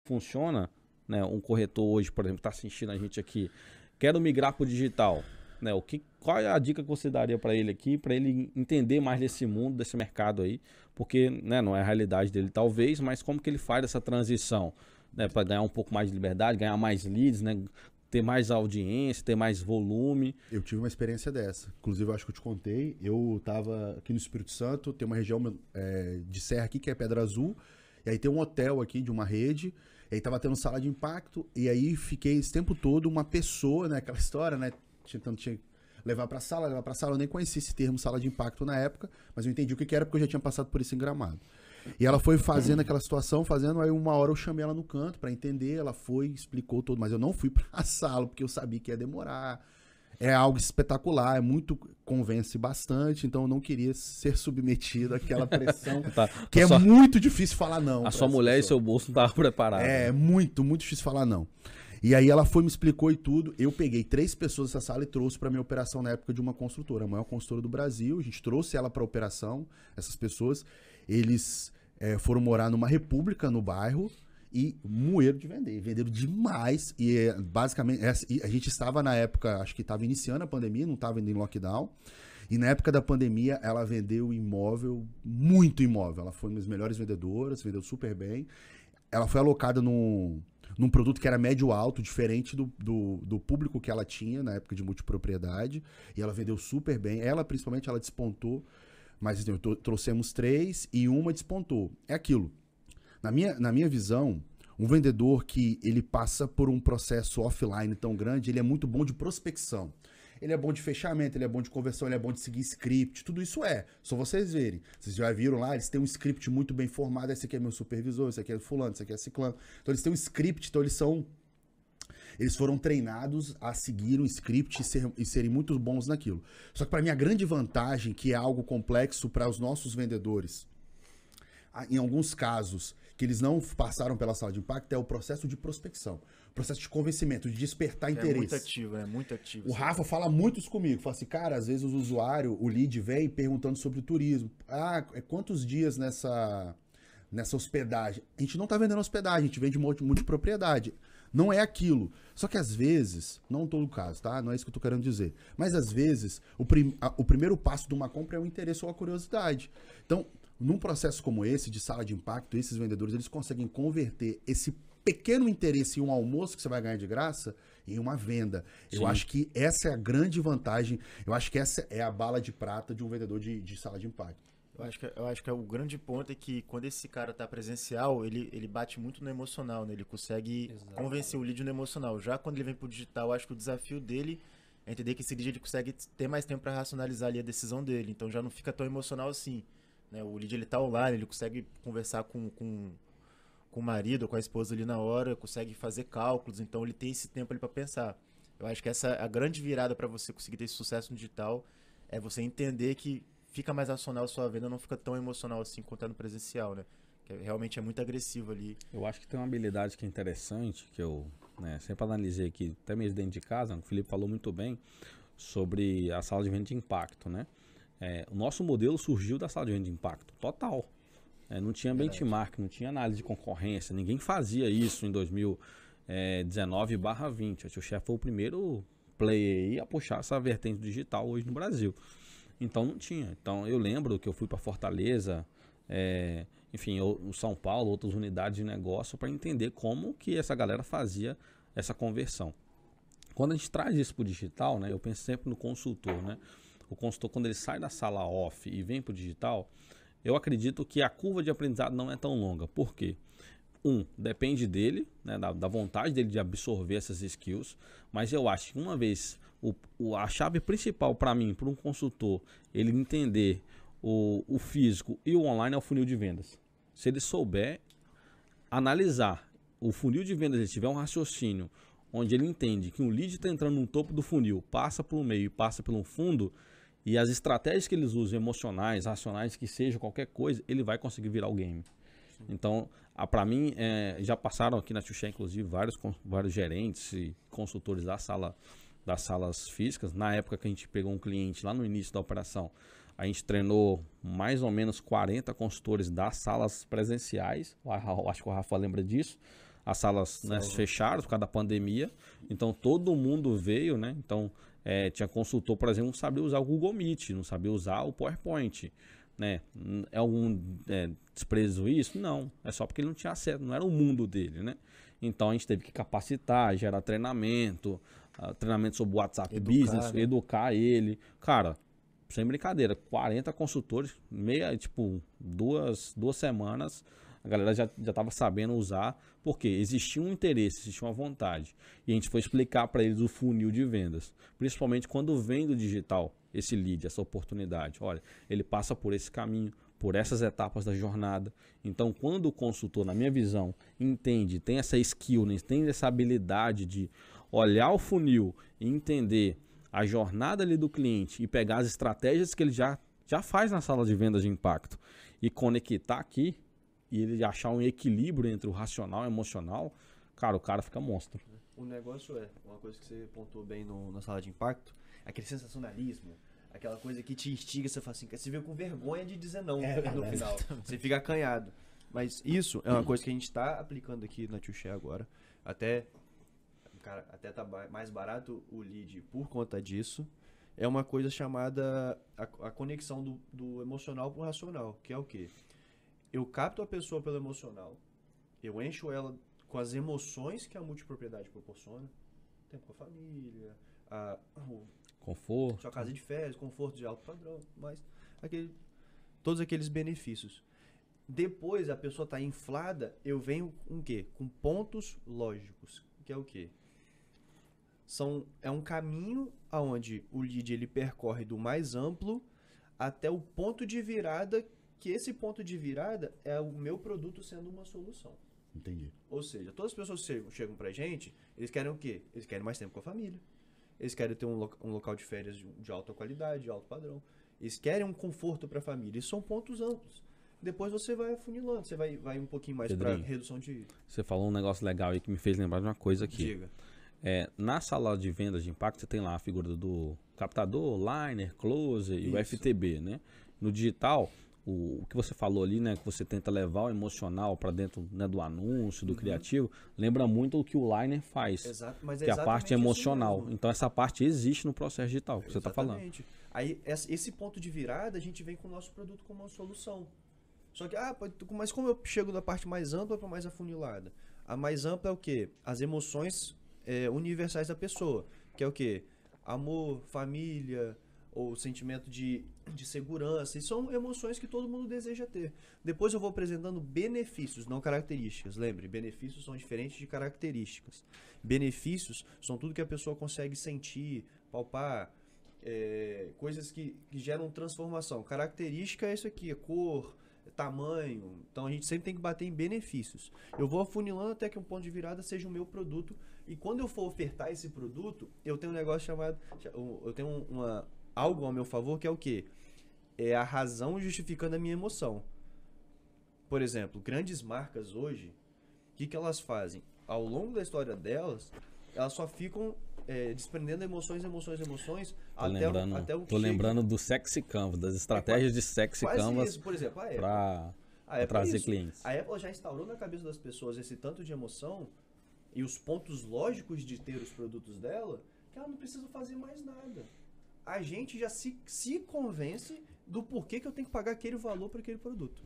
funciona, né? Um corretor hoje, por exemplo, está assistindo a gente aqui, quero migrar para o digital, né? Qual é a dica que você daria para ele aqui, para ele entender mais desse mundo, desse mercado aí? Porque, né, não é a realidade dele talvez, mas como que ele faz essa transição, né, para ganhar um pouco mais de liberdade, ganhar mais leads, né, ter mais audiência, ter mais volume? Eu tive uma experiência dessa. Inclusive, eu acho que eu te contei. Eu estava aqui no Espírito Santo, tem uma região de serra aqui que é Pedra Azul, e aí tem um hotel aqui de uma rede, e aí tava tendo sala de impacto, e aí fiquei esse tempo todo uma pessoa, né, aquela história, né, tinha levar pra sala, eu nem conhecia esse termo sala de impacto na época, mas eu entendi o que era porque eu já tinha passado por isso em Gramado. E ela foi fazendo aquela situação, aí uma hora eu chamei ela no canto pra entender, ela foi, explicou tudo, mas eu não fui pra sala porque eu sabia que ia demorar. É algo espetacular, convence bastante, então eu não queria ser submetido àquela pressão, que é muito difícil falar não. A sua mulher e seu bolso não estavam preparados. É muito difícil falar não. E aí ela foi, me explicou e tudo. Eu peguei 3 pessoas dessa sala e trouxe para minha operação na época de uma construtora, a maior construtora do Brasil. A gente trouxe ela para operação, essas pessoas. Eles foram morar numa república no bairro e moeram de vender. Venderam demais. E basicamente, a gente estava na época, acho que estava iniciando a pandemia, não estava indo em lockdown. E na época da pandemia, ela vendeu imóvel, muito imóvel. Ela foi uma das melhores vendedoras, vendeu super bem. Ela foi alocada num produto que era médio-alto, diferente do público que ela tinha na época de multipropriedade. E ela vendeu super bem. Ela, principalmente, ela despontou. Mas assim, trouxemos 3 e uma despontou. É aquilo. Na minha visão, um vendedor que ele passa por um processo offline tão grande, ele é muito bom de prospecção. Ele é bom de fechamento, ele é bom de conversão, ele é bom de seguir script, tudo isso só vocês verem. Vocês já viram lá, eles têm um script muito bem formado, esse aqui é meu supervisor, esse aqui é fulano, esse aqui é ciclano. Então eles têm um script, então eles foram treinados a seguir um script e serem muito bons naquilo. Só que para mim a grande vantagem, que é algo complexo para os nossos vendedores, em alguns casos que eles não passaram pela sala de impacto, é o processo de prospecção. Processo de convencimento, de despertar interesse. É muito ativo. O Rafa fala muito isso comigo. Fala assim, cara, às vezes o lead vem perguntando sobre o turismo. Quantos dias nessa hospedagem? A gente não tá vendendo hospedagem, a gente vende multipropriedade. Não é aquilo. Só que às vezes, não todo caso, tá? Não é isso que eu tô querendo dizer. Mas às vezes, o primeiro passo de uma compra é o interesse ou a curiosidade. Então, num processo como esse, de sala de impacto, esses vendedores, eles conseguem converter esse pequeno interesse em um almoço que você vai ganhar de graça em uma venda. Sim. Eu acho que essa é a grande vantagem. Eu acho que essa é a bala de prata de um vendedor de sala de impacto. Eu acho que o grande ponto é que quando esse cara tá presencial, ele bate muito no emocional, né? Ele consegue convencer o lead no emocional. Já quando ele vem pro digital, eu acho que o desafio dele é entender que esse lead ele consegue ter mais tempo para racionalizar ali a decisão dele. Então já não fica tão emocional assim, né? O lead ele tá online, ele consegue conversar com o marido ou com a esposa ali na hora, consegue fazer cálculos, então ele tem esse tempo ali para pensar. Eu acho que essa a grande virada para você conseguir ter esse sucesso no digital é você entender que fica mais racional a sua venda, não fica tão emocional assim quanto é no presencial, né? Que realmente é muito agressivo ali. Eu acho que tem uma habilidade que é interessante, que eu sempre analisei aqui, até mesmo dentro de casa, o Felipe falou muito bem sobre a sala de venda de impacto, né? O nosso modelo surgiu da sala de venda de impacto, total. Não tinha benchmark, não tinha análise de concorrência, ninguém fazia isso em 2019/20. O Tio Chef foi o primeiro player aí a puxar essa vertente digital hoje no Brasil. Então não tinha. Então eu lembro que eu fui para Fortaleza, enfim, o São Paulo, outras unidades de negócio para entender como que essa galera fazia essa conversão. Quando a gente traz isso para o digital, né, eu penso sempre no consultor, né? O consultor, quando ele sai da sala off e vem para o digital, eu acredito que a curva de aprendizado não é tão longa. Por quê? Depende dele, né, da vontade dele de absorver essas skills, mas eu acho que uma vez a chave principal para mim, para um consultor, ele entender o físico e o online é o funil de vendas. Se ele souber analisar o funil de vendas, ele tiver um raciocínio onde ele entende que um lead está entrando no topo do funil, passa por um meio e passa pelo fundo, e as estratégias que eles usam, emocionais, racionais, que seja qualquer coisa, ele vai conseguir virar o game. Então, para mim, já passaram aqui na Xuxa, inclusive, vários gerentes e consultores das salas físicas. Na época que a gente pegou um cliente lá no início da operação, a gente treinou mais ou menos 40 consultores das salas presenciais. Acho que o Rafa lembra disso. as salas, né, fecharam por causa da pandemia. Então todo mundo veio, né? Então tinha consultor, por exemplo, não sabia usar o Google Meet, não sabia usar o PowerPoint, né? É algum desprezo isso? Não, é só porque ele não tinha acesso, não era o mundo dele, né? Então a gente teve que capacitar, gerar treinamento, treinamento sobre o WhatsApp Business, né? Educar ele. Cara, sem brincadeira, 40 consultores, tipo, duas semanas, a galera já estava sabendo usar, porque existia um interesse, existia uma vontade. E a gente foi explicar para eles o funil de vendas, principalmente quando vem do digital, esse lead, essa oportunidade. Olha, ele passa por esse caminho, por essas etapas da jornada. Então, quando o consultor, na minha visão, entende, tem essa skill, tem essa habilidade de olhar o funil e entender a jornada ali do cliente e pegar as estratégias que ele já faz na sala de vendas de impacto e conectar aqui e ele achar um equilíbrio entre o racional e o emocional, cara, o cara fica monstro. O negócio uma coisa que você pontuou bem na sala de impacto, aquele sensacionalismo, aquela coisa que te instiga, você fala assim, você fica com vergonha de dizer não no final, você fica acanhado. Mas isso é uma coisa que a gente está aplicando aqui na Tuxé agora, até tá mais barato o lead por conta disso. É uma coisa chamada a conexão do emocional pro racional, que é o quê? Eu capto a pessoa pelo emocional, eu encho ela com as emoções que a multipropriedade proporciona, tempo com a família, conforto, sua casa de férias, conforto de alto padrão, mas todos aqueles benefícios. Depois a pessoa está inflada, eu venho com o quê? Com pontos lógicos, que é o quê? É um caminho aonde o lead ele percorre do mais amplo até o ponto de virada, que esse ponto de virada é o meu produto sendo uma solução. Entendi. Ou seja, todas as pessoas que chegam pra gente, eles querem o quê? Eles querem mais tempo com a família. Eles querem ter um local de férias de alta qualidade, de alto padrão. Eles querem um conforto para a família. Isso são pontos amplos. Depois você vai afunilando, você vai um pouquinho mais para redução de... Você falou um negócio legal aí que me fez lembrar de uma coisa aqui. Diga. Na sala de vendas de impacto, você tem lá a figura do captador, liner, closer e o FTB, né? No digital, o que você falou ali, né? Que você tenta levar o emocional para dentro, né, do anúncio, do criativo, lembra muito o que o liner faz. Exato, mas que é a parte emocional. Então essa parte existe no processo digital que você está falando. Aí esse ponto de virada, a gente vem com o nosso produto como uma solução. Só que, mas como eu chego da parte mais ampla para mais afunilada? A mais ampla é o quê? As emoções universais da pessoa, que é o quê? Amor, família, ou sentimento de segurança, e são emoções que todo mundo deseja ter. Depois eu vou apresentando benefícios, não características. Lembre, benefícios são diferentes de características. Benefícios são tudo que a pessoa consegue sentir, palpar, coisas que geram transformação. Característica é isso aqui, é cor, tamanho. Então a gente sempre tem que bater em benefícios. Eu vou afunilando até que um ponto de virada seja o meu produto, e quando eu for ofertar esse produto, eu tenho um negócio chamado, eu tenho algo ao meu favor, que é o quê? É a razão justificando a minha emoção. Por exemplo, grandes marcas hoje, o que elas fazem? Ao longo da história delas, elas só ficam desprendendo emoções até o que Tô lembrando do Sexy Canvas, das estratégias de Sexy Canvas isso. Por exemplo, para trazer clientes. A Apple já instaurou na cabeça das pessoas esse tanto de emoção e os pontos lógicos de ter os produtos dela, que ela não precisa fazer mais nada. A gente já se convence do porquê que eu tenho que pagar aquele valor para aquele produto.